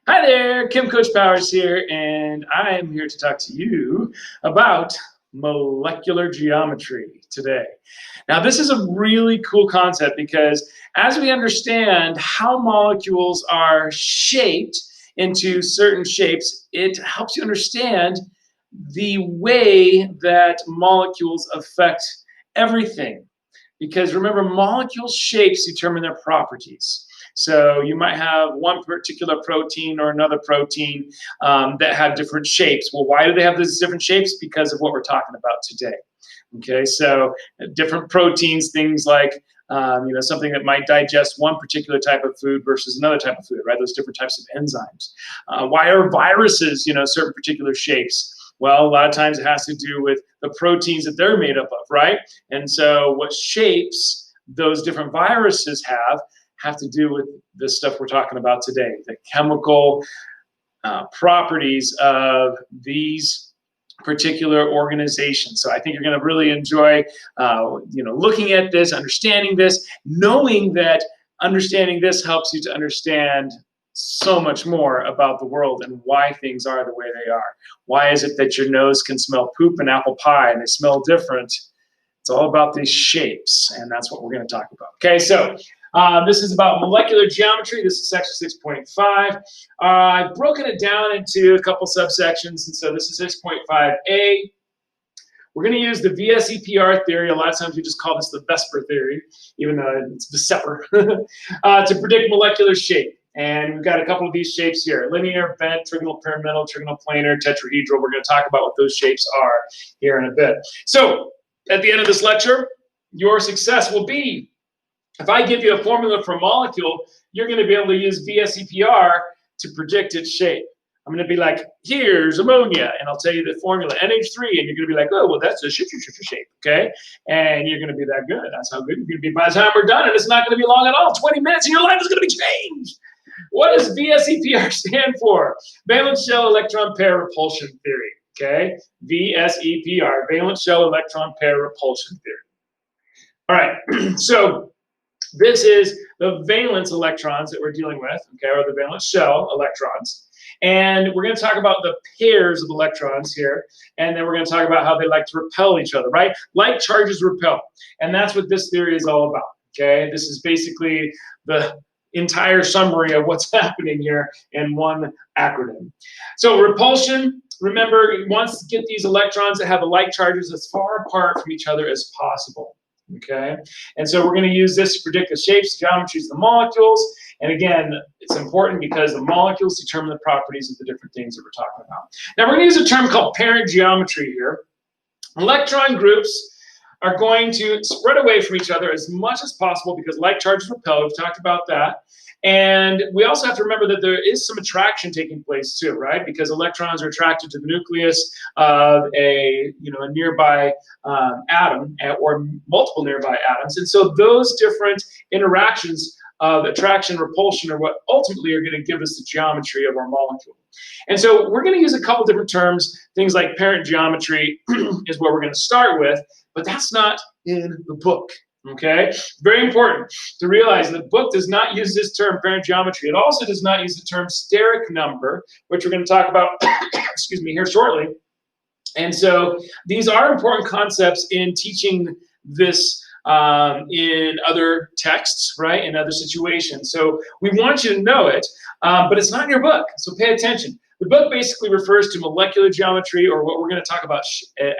Hi there, Kim Coach Powers here, and I am here to talk to you about molecular geometry today. Now, this is a really cool concept because as we understand how molecules are shaped into certain shapes, it helps you understand the way that molecules affect everything. Because remember, molecule shapes determine their properties. So you might have one particular protein or another protein that have different shapes. Well, why do they have these different shapes? Because of what we're talking about today. Okay, so different proteins, things like something that might digest one particular type of food versus another type of food, right? Those different types of enzymes. Why are viruses, certain particular shapes? Well, a lot of times it has to do with the proteins that they're made up of, right? And so what shapes those different viruses have to do with the stuff we're talking about today, the chemical properties of these particular organizations. So I think you're going to really enjoy, looking at this, understanding this, knowing that understanding this helps you to understand so much more about the world and why things are the way they are. Why is it that your nose can smell poop and apple pie and they smell different? It's all about these shapes, and that's what we're going to talk about. Okay, so this is about molecular geometry. This is section 6.5. I've broken it down into a couple subsections, and so this is 6.5a. We're going to use the VSEPR theory. A lot of times we just call this the Vesper theory, even though it's Vesper, to predict molecular shape. And we've got a couple of these shapes here: linear, bent, trigonal pyramidal, trigonal planar, tetrahedral. We're going to talk about what those shapes are here in a bit. So at the end of this lecture, your success will be, if I give you a formula for a molecule, you're going to be able to use VSEPR to predict its shape. I'm going to be like, here's ammonia, and I'll tell you the formula, NH3, and you're going to be like, oh, well, that's a shape, okay? And you're going to be that good. That's how good you're going to be by the time we're done, and it's not going to be long at all. 20 minutes, and your life is going to be changed. What does VSEPR stand for? Valence shell electron pair repulsion theory, okay? VSEPR, valence shell electron pair repulsion theory. All right, so this is the valence electrons that we're dealing with, okay, or the valence shell electrons. And we're going to talk about the pairs of electrons here, and then we're going to talk about how they like to repel each other, right? Like charges repel, and that's what this theory is all about, okay? This is basically the entire summary of what's happening here in one acronym. So repulsion, remember, it wants to get these electrons that have the like charges as far apart from each other as possible. Okay, and so we're going to use this to predict the shapes, geometries of the molecules. And again, it's important because the molecules determine the properties of the different things that we're talking about. Now we're going to use a term called parent geometry here. Electron groups are going to spread away from each other as much as possible because like charges repel. We've talked about that. And we also have to remember that there is some attraction taking place too, right? Because electrons are attracted to the nucleus of a nearby atom or multiple nearby atoms. And so those different interactions of attraction and repulsion are what ultimately are going to give us the geometry of our molecule. And so we're going to use a couple different terms. Things like parent geometry is what we're going to start with, but that's not in the book. Okay, very important to realize the book does not use this term, parent geometry. It also does not use the term steric number, which we're going to talk about, excuse me, here shortly. And so these are important concepts in teaching this in other texts, right, in other situations. So we want you to know it, but it's not in your book, so pay attention. The book basically refers to molecular geometry, or what we're going to talk about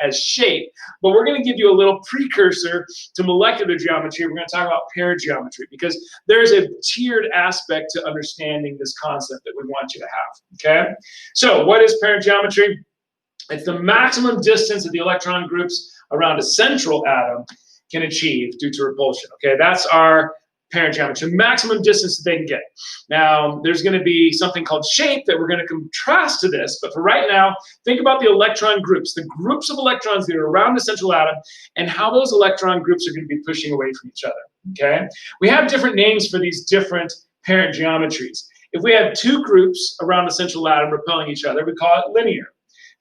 as shape, but we're going to give you a little precursor to molecular geometry. We're going to talk about parent geometry because there's a tiered aspect to understanding this concept that we want you to have, okay? So what is parent geometry? It's the maximum distance that the electron groups around a central atom can achieve due to repulsion, okay? That's our parent geometry, maximum distance that they can get. Now, there's going to be something called shape that we're going to contrast to this, but for right now, think about the electron groups, the groups of electrons that are around the central atom, and how those electron groups are going to be pushing away from each other, okay? We have different names for these different parent geometries. If we have two groups around the central atom repelling each other, we call it linear.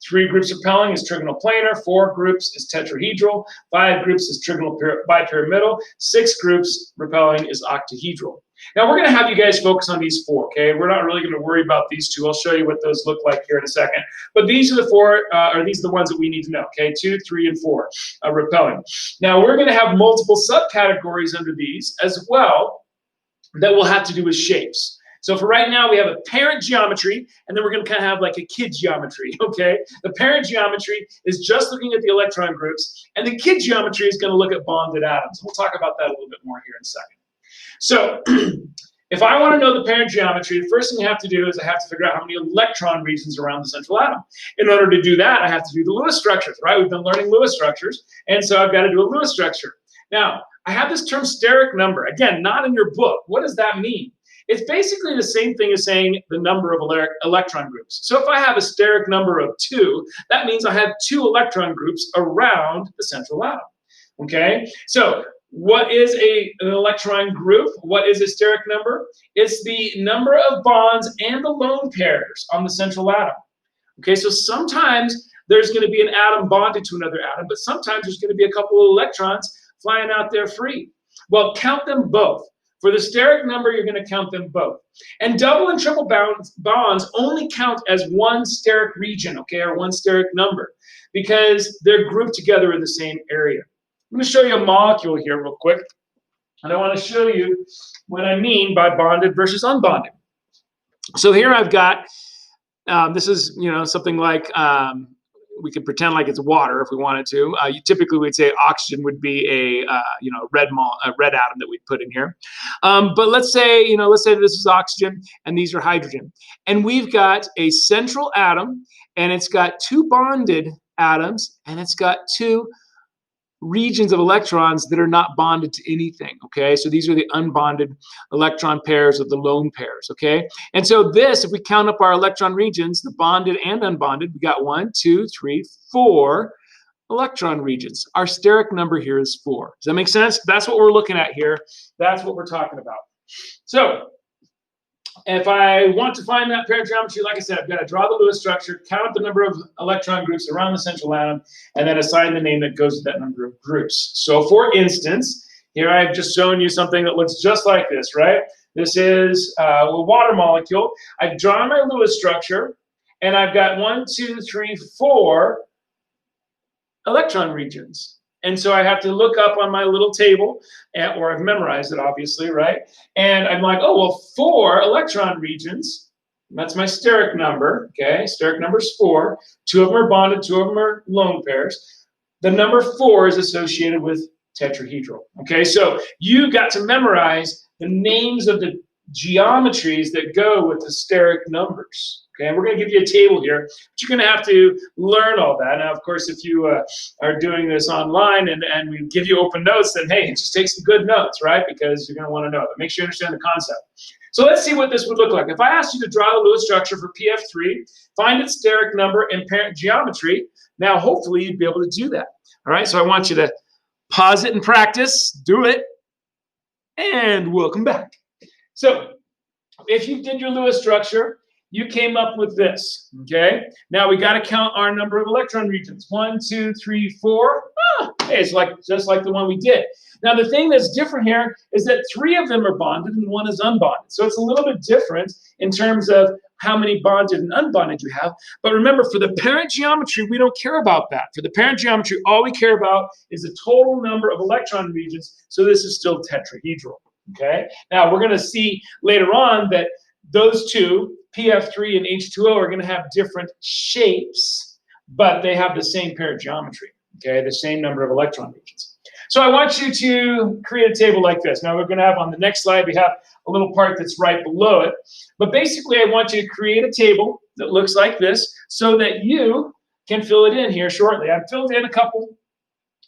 3 groups repelling is trigonal planar, 4 groups is tetrahedral, 5 groups is trigonal bipyramidal, 6 groups repelling is octahedral. Now, we're going to have you guys focus on these four, okay? We're not really going to worry about these two. I'll show you what those look like here in a second. But these are the four, or these are the ones that we need to know, okay? 2, 3, and 4, repelling. Now, we're going to have multiple subcategories under these as well that will have to do with shapes. So for right now, we have a parent geometry, and then we're going to kind of have like a kid geometry, okay? The parent geometry is just looking at the electron groups, and the kid geometry is going to look at bonded atoms. We'll talk about that a little bit more here in a second. So if I want to know the parent geometry, the first thing I have to do is I have to figure out how many electron regions around the central atom. In order to do that, I have to do the Lewis structures, right? We've been learning Lewis structures, and so I've got to do a Lewis structure. Now, I have this term steric number. Again, not in your book. What does that mean? It's basically the same thing as saying the number of electron groups. So if I have a steric number of 2, that means I have 2 electron groups around the central atom, okay? So what is an electron group? What is a steric number? It's the number of bonds and the lone pairs on the central atom. Okay, so sometimes there's going to be an atom bonded to another atom, but sometimes there's going to be a couple of electrons flying out there free. Well, count them both. For the steric number, you're going to count them both. And double and triple bonds only count as one steric region, okay, or one steric number, because they're grouped together in the same area. I'm going to show you a molecule here real quick, and I want to show you what I mean by bonded versus unbonded. So here I've got, this is, something like, we could pretend like it's water if we wanted to. Typically, we'd say oxygen would be a red atom that we'd put in here. But let's say this is oxygen and these are hydrogen, and we've got a central atom, and it's got 2 bonded atoms, and it's got 2 regions of electrons that are not bonded to anything, okay? So these are the unbonded electron pairs of the lone pairs, okay? And so this, if we count up our electron regions, the bonded and unbonded, we got 1, 2, 3, 4 electron regions. Our steric number here is 4. Does that make sense? That's what we're looking at here. That's what we're talking about. So if I want to find that parent geometry, like I said, I've got to draw the Lewis structure, count the number of electron groups around the central atom, and then assign the name that goes with that number of groups. So for instance, here I've just shown you something that looks just like this, right? This is a water molecule. I've drawn my Lewis structure, and I've got 1, 2, 3, 4 electron regions. And so I have to look up on my little table, or I've memorized it, obviously, right? And I'm like, oh, well, 4 electron regions. That's my steric number, okay? Steric number is 4. 2 of them are bonded, 2 of them are lone pairs. The number 4 is associated with tetrahedral, okay? So you got to memorize the names of the geometries that go with the steric numbers. Okay, and we're going to give you a table here, but you're going to have to learn all that. Now, of course, if you are doing this online and we give you open notes, then hey, just take some good notes, right? Because you're going to want to know it. Make sure you understand the concept. So let's see what this would look like. If I asked you to draw the Lewis structure for PF3, find its steric number and parent geometry, now hopefully you'd be able to do that. All right, so I want you to pause it and practice, do it, and welcome back. So if you did your Lewis structure, you came up with this, okay? Now we got to count our number of electron regions. 1, 2, 3, 4. Hey, it's just like the one we did. Now the thing that's different here is that 3 of them are bonded and 1 is unbonded. So it's a little bit different in terms of how many bonded and unbonded you have. But remember, for the parent geometry, we don't care about that. For the parent geometry, all we care about is the total number of electron regions. So this is still tetrahedral, okay? Now we're going to see later on that those two, PF3 and H2O, are going to have different shapes, but they have the same parent geometry, okay, the same number of electron regions. So I want you to create a table like this. Now we're going to have on the next slide, we have a little part that's right below it. But basically, I want you to create a table that looks like this so that you can fill it in here shortly. I've filled in a couple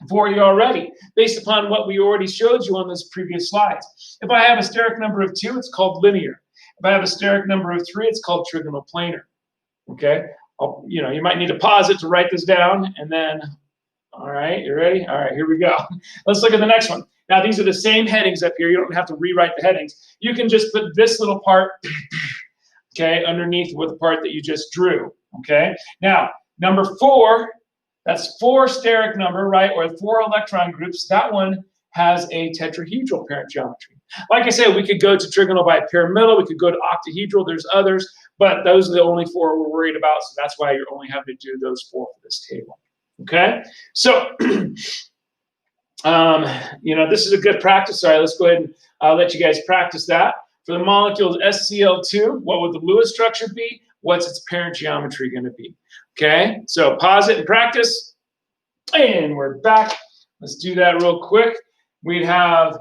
for you already, based upon what we already showed you on those previous slides. If I have a steric number of 2, it's called linear. If I have a steric number of 3, it's called trigonoplanar, okay? You might need to pause it to write this down, and then, all right, you ready? All right, here we go. Let's look at the next one. Now, these are the same headings up here. You don't have to rewrite the headings. You can just put this little part, okay, underneath with the part that you just drew, okay? Now, number 4, that's 4 steric number, right, or 4 electron groups. That one has a tetrahedral parent geometry. Like I said, we could go to trigonal bipyramidal, we could go to octahedral, there's others, but those are the only four we're worried about, so that's why you're only having to do those four for this table. Okay, so this is a good practice. All right, let's go ahead and let you guys practice that. For the molecules SCl2, what would the Lewis structure be? What's its parent geometry going to be? Okay, so pause it and practice. And we're back. Let's do that real quick. We'd have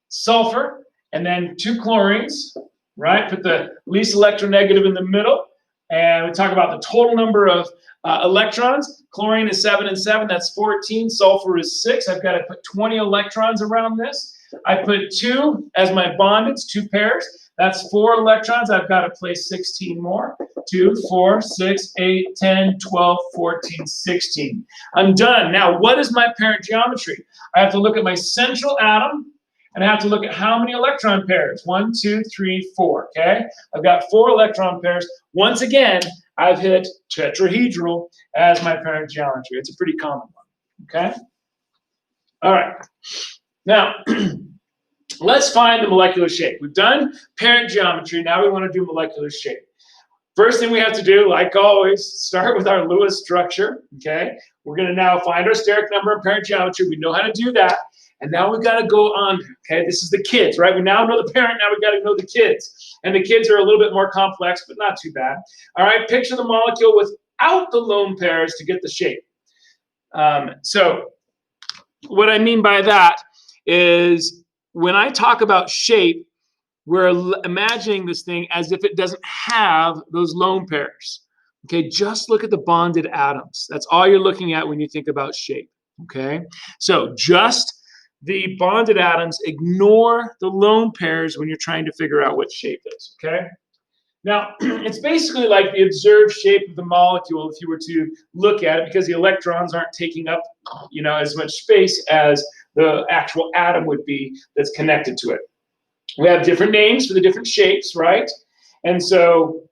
sulfur and then 2 chlorines, right? Put the least electronegative in the middle. And we talk about the total number of electrons. Chlorine is 7 and 7, that's 14. Sulfur is 6. I've got to put 20 electrons around this. I put 2 as my bondage, 2 pairs. That's 4 electrons. I've got to place 16 more. 2, 4, 6, 8, 10, 12, 14, 16. I'm done. Now, what is my parent geometry? I have to look at my central atom, and I have to look at how many electron pairs. 1, 2, 3, 4, okay? I've got 4 electron pairs. Once again, I've hit tetrahedral as my parent geometry. It's a pretty common one, okay? All right. Now, let's find the molecular shape. We've done parent geometry. Now we want to do molecular shape. First thing we have to do, like always, start with our Lewis structure, okay? We're going to now find our steric number and parent geometry. We know how to do that. And now we've got to go on, okay? This is the kids, right? We now know the parent, now we've got to know the kids. And the kids are a little bit more complex, but not too bad. All right, picture the molecule without the lone pairs to get the shape. So what I mean by that is when I talk about shape, we're imagining this thing as if it doesn't have those lone pairs. Okay, just look at the bonded atoms. That's all you're looking at when you think about shape. Okay, so just the bonded atoms, ignore the lone pairs when you're trying to figure out what shape is. Okay, now it's basically like the observed shape of the molecule if you were to look at it, because the electrons aren't taking up, as much space as the actual atom would be that's connected to it. We have different names for the different shapes, right? And so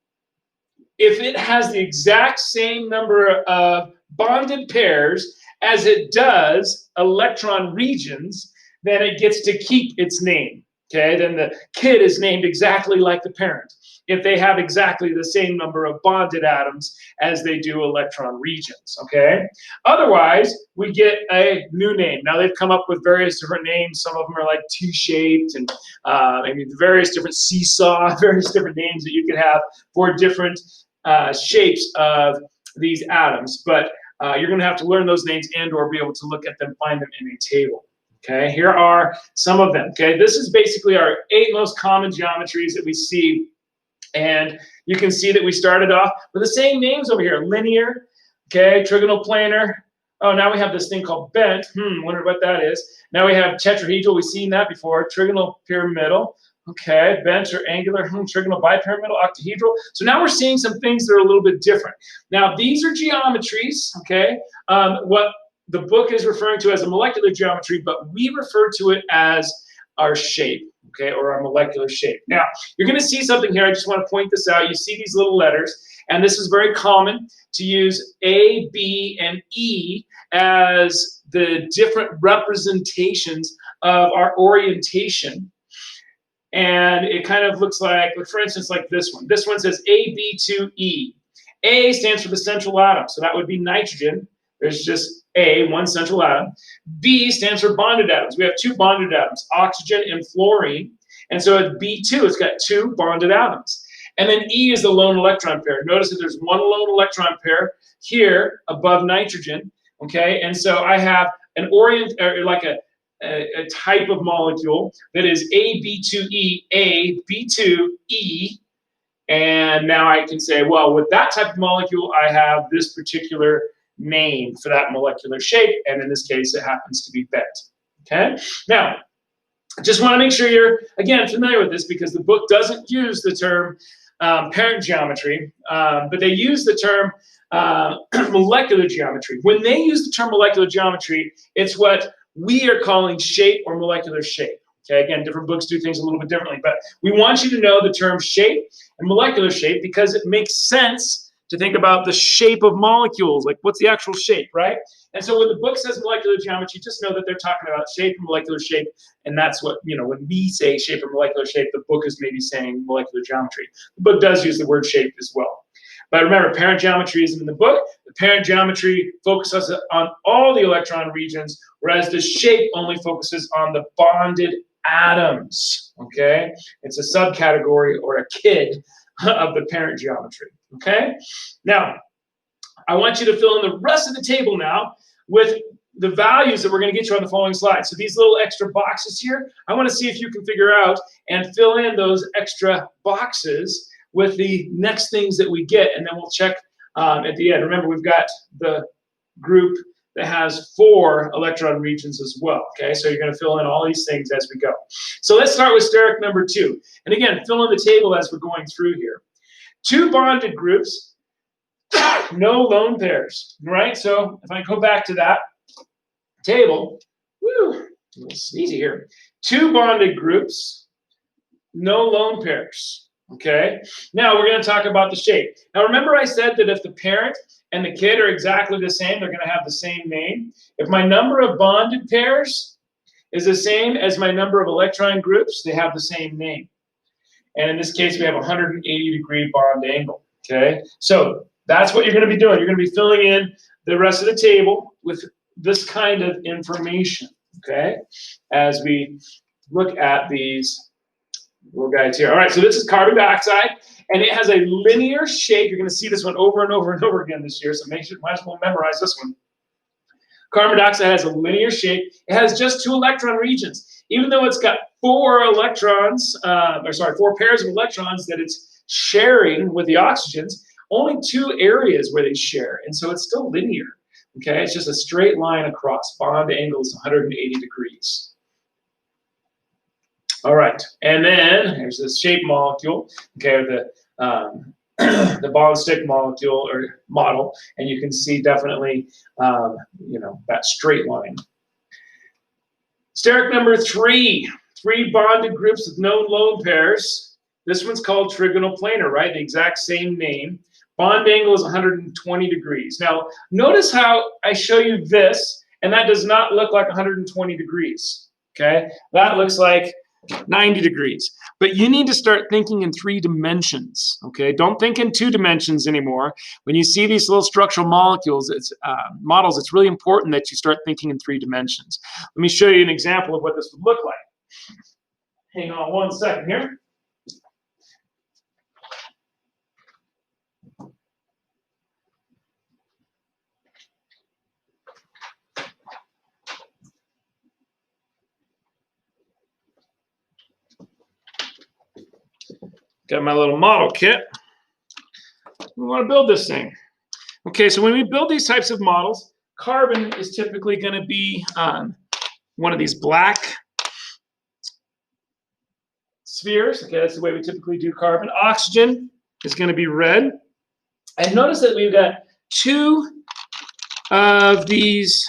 if it has the exact same number of bonded pairs as it does electron regions, then it gets to keep its name, okay? Then the kid is named exactly like the parent if they have exactly the same number of bonded atoms as they do electron regions, okay? Otherwise, we get a new name. Now, they've come up with various different names. Some of them are like T-shaped and various different seesaw, various different names that you could have for different shapes of these atoms. But you're going to have to learn those names and or be able to look at them, find them in a table. Okay, here are some of them. Okay, this is basically our 8 most common geometries that we see. And you can see that we started off with the same names over here. Linear, okay, trigonal planar. Oh, now we have this thing called bent. Wonder what that is. Now we have tetrahedral. We've seen that before. Trigonal pyramidal. Okay, bent or angular. Trigonal bipyramidal, octahedral. So now we're seeing some things that are a little bit different. Now, these are geometries, okay? What the book is referring to as a molecular geometry, but we refer to it as our shape, okay, or our molecular shape. Now, you're going to see something here. I just want to point this out. You see these little letters, and this is very common to use A, B, and E as the different representations of our orientation. And it kind of looks like, for instance, like this one. This one says AB2E. A stands for the central atom, so that would be nitrogen. There's just A, one central atom. B stands for bonded atoms. We have 2 bonded atoms, oxygen and fluorine. And so at B2, it's got 2 bonded atoms. And then E is the lone electron pair. Notice that there's 1 lone electron pair here above nitrogen. Okay, and so I have an a type of molecule that is AB2E, A, B2E. And now I can say, well, with that type of molecule, I have this particular name for that molecular shape, and in this case, it happens to be bent. Okay? Now, I just want to make sure you're, again, familiar with this, because the book doesn't use the term parent geometry, but they use the term molecular geometry. When they use the term molecular geometry, it's what we are calling shape or molecular shape. Okay, again, different books do things a little bit differently, but we want you to know the term shape and molecular shape because it makes sense to think about the shape of molecules, like what's the actual shape, right? And so when the book says molecular geometry, just know that they're talking about shape and molecular shape, and that's what, when we say shape or molecular shape, the book is maybe saying molecular geometry. The book does use the word shape as well. But remember, parent geometry isn't in the book. The parent geometry focuses on all the electron regions, whereas the shape only focuses on the bonded atoms, okay? It's a subcategory or a kid of the parent geometry, okay? Now, I want you to fill in the rest of the table now with the values that we're going to get you on the following slide. So these little extra boxes here, I want to see if you can figure out and fill in those extra boxes with the next things that we get, and then we'll check at the end. Remember, we've got the group that has 4 electron regions as well, okay? So you're going to fill in all these things as we go. So let's start with steric number 2. And again, fill in the table as we're going through here. 2 bonded groups, no lone pairs, right? So if I go back to that table, woo, it's easy here. 2 bonded groups, no lone pairs. Okay, now we're going to talk about the shape. Now remember I said that if the parent and the kid are exactly the same, they're going to have the same name. If my number of bonded pairs is the same as my number of electron groups, they have the same name. And in this case, we have a 180-degree bond angle. Okay, so that's what you're going to be doing. You're going to be filling in the rest of the table with this kind of information, okay, as we look at these little guys here. All right, so this is carbon dioxide, and it has a linear shape. You're going to see this one over and over and over again this year, so might as well memorize this one. Carbon dioxide has a linear shape. It has just 2 electron regions. Even though it's got 4 electrons, 4 pairs of electrons that it's sharing with the oxygens, only 2 areas where they share, and so it's still linear. Okay, it's just a straight line across. Bond angle is 180 degrees. All right, and then here's the shape molecule, okay, or the ball and stick molecule or model, and you can see definitely, that straight line. Steric number 3, 3 bonded groups with no lone pairs. This one's called trigonal planar, right? The exact same name. Bond angle is 120 degrees. Now, notice how I show you this, and that does not look like 120 degrees, okay? That looks like 90 degrees. But you need to start thinking in 3 dimensions, okay? Don't think in 2 dimensions anymore. When you see these little structural molecules, models, it's really important that you start thinking in 3 dimensions. Let me show you an example of what this would look like. Hang on one second here. Got my little model kit. We want to build this thing. Okay, so when we build these types of models, carbon is typically going to be one of these black spheres. Okay, that's the way we typically do carbon. Oxygen is going to be red. And notice that we've got 2 of these.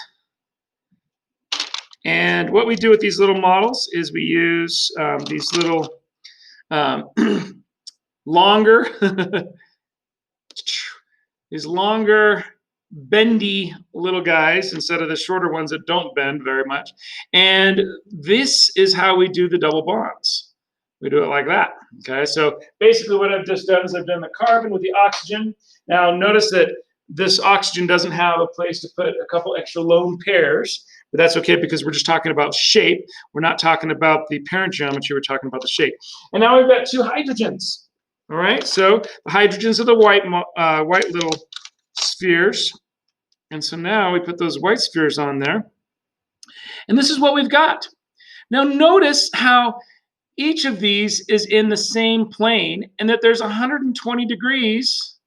And what we do with these little models is we use these little longer, these longer bendy little guys instead of the shorter ones that don't bend very much. And this is how we do the double bonds. We do it like that, okay? So basically what I've just done is I've done the carbon with the oxygen. Now notice that this oxygen doesn't have a place to put a couple extra lone pairs, but that's okay because we're just talking about shape. We're not talking about the parent geometry, we're talking about the shape. And now we've got 2 hydrogens. All right, so the hydrogens are the white little spheres. And so now we put those white spheres on there. And this is what we've got. Now notice how each of these is in the same plane and that there's 120 degrees.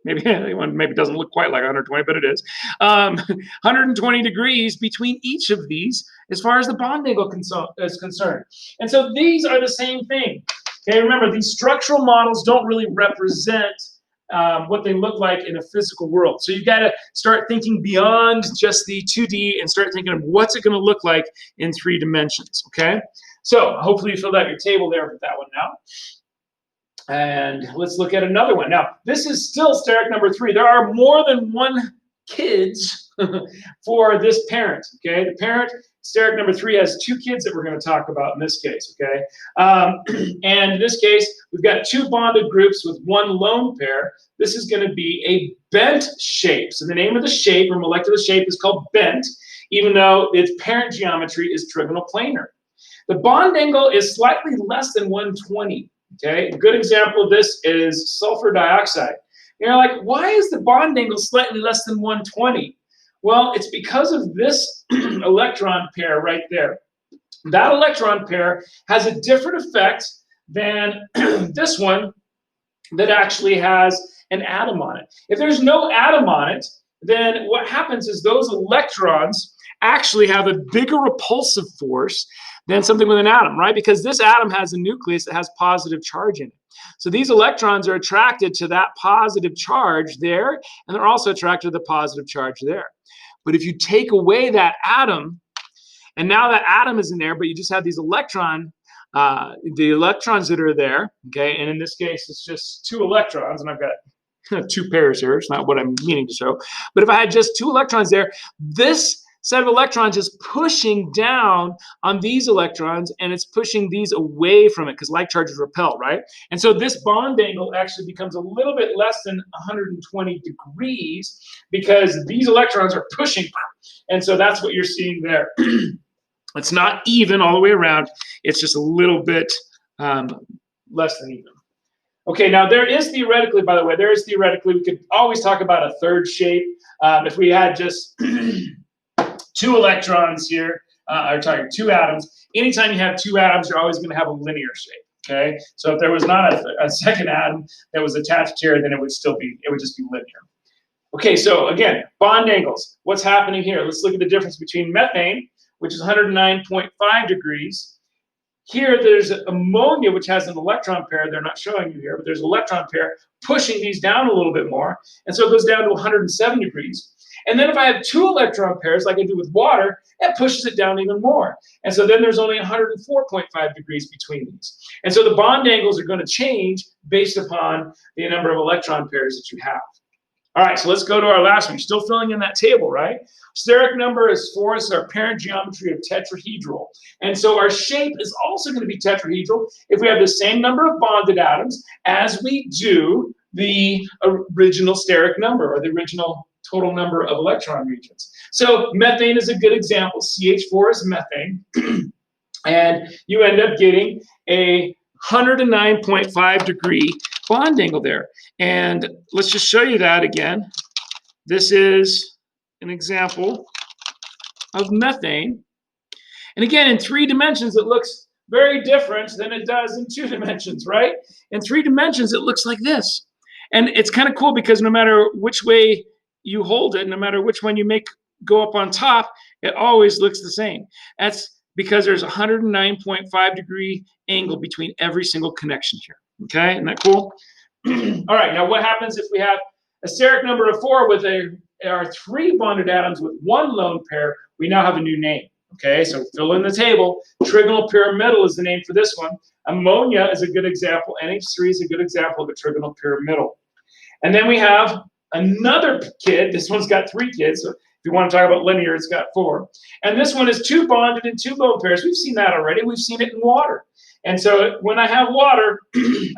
Maybe it doesn't look quite like 120, but it is. 120 degrees between each of these as far as the bond angle is concerned. And so these are the same thing. Okay, remember, these structural models don't really represent what they look like in a physical world. So you've got to start thinking beyond just the 2D and start thinking of what's it going to look like in 3 dimensions, okay? So hopefully you filled out your table there with that one now. And let's look at another one. Now, this is still steric number 3. There are more than one kids for this parent, okay? The parent, steric number 3, has 2 kids that we're going to talk about in this case, okay? And in this case, we've got 2 bonded groups with 1 lone pair. This is going to be a bent shape. So the name of the shape, or molecular shape, is called bent, even though its parent geometry is trigonal planar. The bond angle is slightly less than 120. Okay, a good example of this is sulfur dioxide. You're like, why is the bond angle slightly less than 120? Well, it's because of this electron pair right there. That electron pair has a different effect than this one that actually has an atom on it. If there's no atom on it, then what happens is those electrons actually have a bigger repulsive force than something with an atom, right? Because this atom has a nucleus that has positive charge in it. So these electrons are attracted to that positive charge there, and they're also attracted to the positive charge there. But if you take away that atom, and now that atom is in there, but you just have these the electrons that are there, okay? And in this case, it's just 2 electrons, and I've got 2 pairs here. It's not what I'm meaning to show. But if I had just 2 electrons there, this set of electrons is pushing down on these electrons, and it's pushing these away from it because like charges repel, right? And so this bond angle actually becomes a little bit less than 120 degrees because these electrons are pushing. And so that's what you're seeing there. It's not even all the way around. It's just a little bit less than even. Okay, now there is theoretically, by the way, we could always talk about a third shape. If we had just 2 electrons here, or sorry, 2 atoms. Anytime you have 2 atoms, you're always going to have a linear shape. Okay, so if there was not a second atom that was attached here, then it would just be linear. Okay, so again, bond angles. What's happening here? Let's look at the difference between methane, which is 109.5 degrees. Here, there's ammonia, which has an electron pair. They're not showing you here, but there's an electron pair pushing these down a little bit more, and so it goes down to 107 degrees. And then if I have 2 electron pairs, like I do with water, it pushes it down even more. And so then there's only 104.5 degrees between these. And so the bond angles are going to change based upon the number of electron pairs that you have. All right, so let's go to our last one. You're still filling in that table, right? Steric number is 4, is our parent geometry of tetrahedral. And so our shape is also going to be tetrahedral if we have the same number of bonded atoms as we do the original steric number, or the original total number of electron regions. So methane is a good example. CH4 is methane. And you end up getting a 109.5 degree bond angle there. And let's just show you that again. This is an example of methane. And again, in 3 dimensions, it looks very different than it does in 2 dimensions, right? In 3 dimensions, it looks like this. And it's kind of cool because no matter which way you hold it, no matter which one you make go up on top, it always looks the same. That's because there's a 109.5 degree angle between every single connection here. Okay, isn't that cool? All right, now what happens if we have a steric number of 4 with our 3 bonded atoms with 1 lone pair? We now have a new name. Okay, so fill in the table. Trigonal pyramidal is the name for this one. Ammonia is a good example. NH3 is a good example of a trigonal pyramidal. And then we have another kid. This one's got 3 kids. So if you want to talk about linear, it's got 4. And this one is 2 bonded and 2 lone pairs. We've seen that already. We've seen it in water. And so when I have water,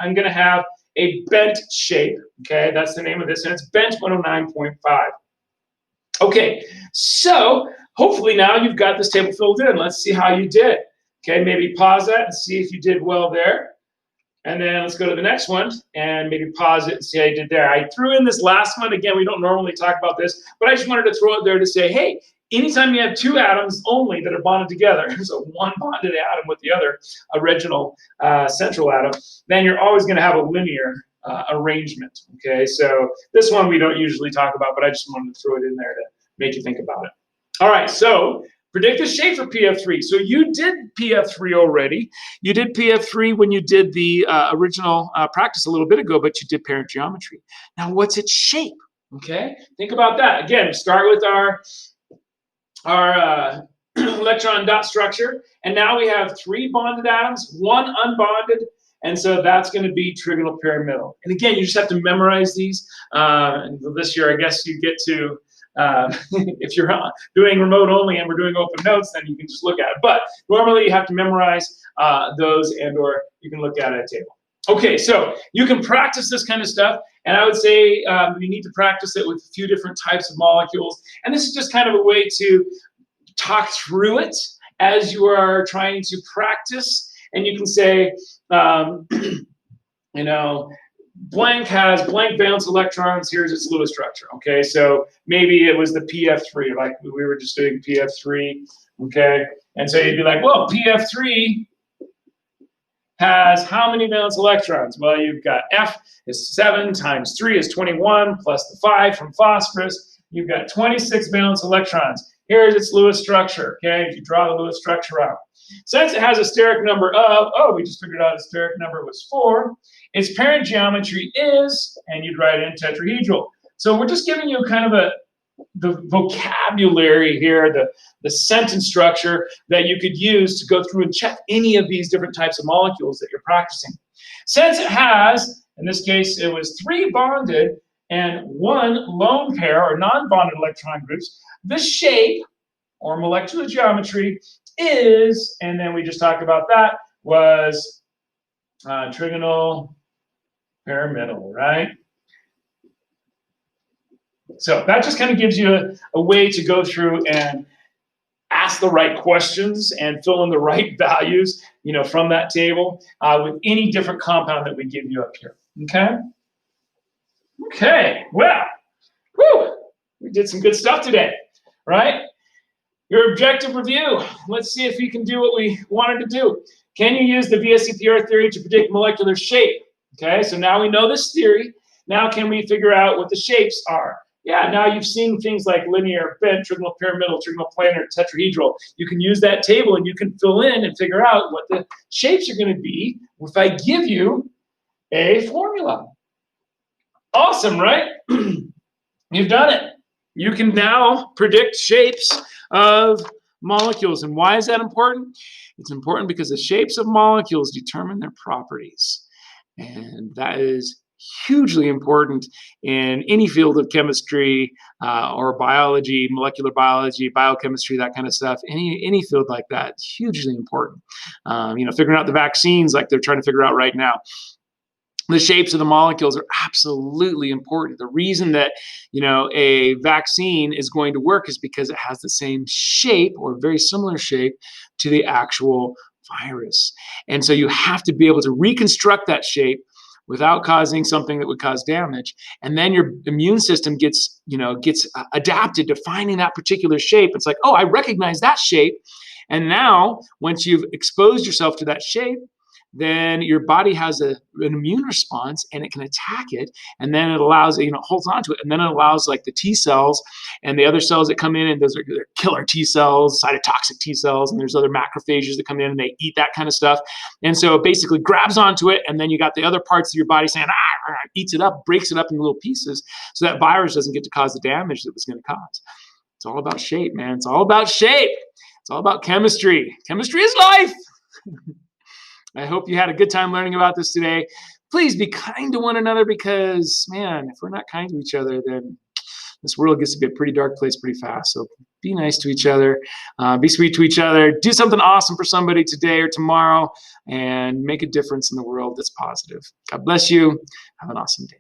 I'm going to have a bent shape. Okay, that's the name of this. And it's bent 109.5. Okay, so hopefully now you've got this table filled in. Let's see how you did. Okay, maybe pause that and see if you did well there. And then let's go to the next one and maybe pause it and see how you did there. I threw in this last one. Again, we don't normally talk about this, but I just wanted to throw it there to say, hey, anytime you have 2 atoms only that are bonded together, so 1 bonded atom with the other original central atom, then you're always going to have a linear arrangement. Okay, so this one we don't usually talk about, but I just wanted to throw it in there to make you think about it. All right, so predict the shape for PF3. So you did PF3 already. You did PF3 when you did the original practice a little bit ago, but you did parent geometry. Now, what's its shape? Okay, think about that. Again, start with our electron dot structure, and now we have 3 bonded atoms, 1 unbonded, And so that's going to be trigonal pyramidal. And again, you just have to memorize these. And this year, I guess you get to, if you're doing remote only and we're doing open notes, then you can just look at it. But normally you have to memorize those, and or you can look at a table. Okay, so you can practice this kind of stuff. And I would say you need to practice it with a few different types of molecules. And this is just kind of a way to talk through it as you are trying to practice. And you can say, you know, blank has blank valence electrons. Here's its Lewis structure. Okay, so maybe it was the PF3, like we were just doing PF3. Okay, and so you'd be like, well, PF3 has how many valence electrons? Well, you've got F is 7 times 3 is 21 plus the 5 from phosphorus. You've got 26 valence electrons. Here's its Lewis structure. Okay, if you draw the Lewis structure out. Since it has a steric number of, we just figured out its steric number was 4, its parent geometry is, and you'd write in tetrahedral. So we're just giving you kind of the vocabulary here, the sentence structure that you could use to go through and check any of these different types of molecules that you're practicing. Since it has, in this case, it was 3 bonded and 1 lone pair or non-bonded electron groups, the shape or molecular geometry is, and then we just talked about that, was trigonal pyramidal, right? So that just kind of gives you a way to go through and ask the right questions and fill in the right values, you know, from that table with any different compound that we give you up here. Okay. Okay. Well, whew, we did some good stuff today, right? Your objective review. Let's see if you can do what we wanted to do. Can you use the VSEPR theory to predict molecular shape? Okay. So now we know this theory. Now can we figure out what the shapes are? Yeah, now you've seen things like linear, bent, trigonal pyramidal, trigonal planar, tetrahedral. You can use that table and you can fill in and figure out what the shapes are going to be if I give you a formula. Awesome, right? You've done it. You can now predict shapes of molecules. And why is that important? It's important because the shapes of molecules determine their properties. And that is hugely important in any field of chemistry or biology, molecular biology, biochemistry, that kind of stuff. Any field like that, hugely important. You know, figuring out the vaccines like they're trying to figure out right now. The shapes of the molecules are absolutely important. The reason that, you know, a vaccine is going to work is because it has the same shape or very similar shape to the actual virus. And so you have to be able to reconstruct that shape without causing something that would cause damage. And then your immune system gets adapted to finding that particular shape. It's like, oh, I recognize that shape. And now, once you've exposed yourself to that shape, then your body has an immune response and it can attack it. And then it allows, you know, holds on to it. And then it allows like the T cells and the other cells that come in, and those are killer T cells, cytotoxic T cells, and there's other macrophages that come in and they eat that kind of stuff. And so it basically grabs onto it. And then you got the other parts of your body saying, eats it up, breaks it up into little pieces so that virus doesn't get to cause the damage that it was going to cause. It's all about shape, man. It's all about shape. It's all about chemistry. Chemistry is life. I hope you had a good time learning about this today. Please be kind to one another because, man, if we're not kind to each other, then this world gets to be a pretty dark place pretty fast. So be nice to each other. Be sweet to each other. Do something awesome for somebody today or tomorrow and make a difference in the world that's positive. God bless you. Have an awesome day.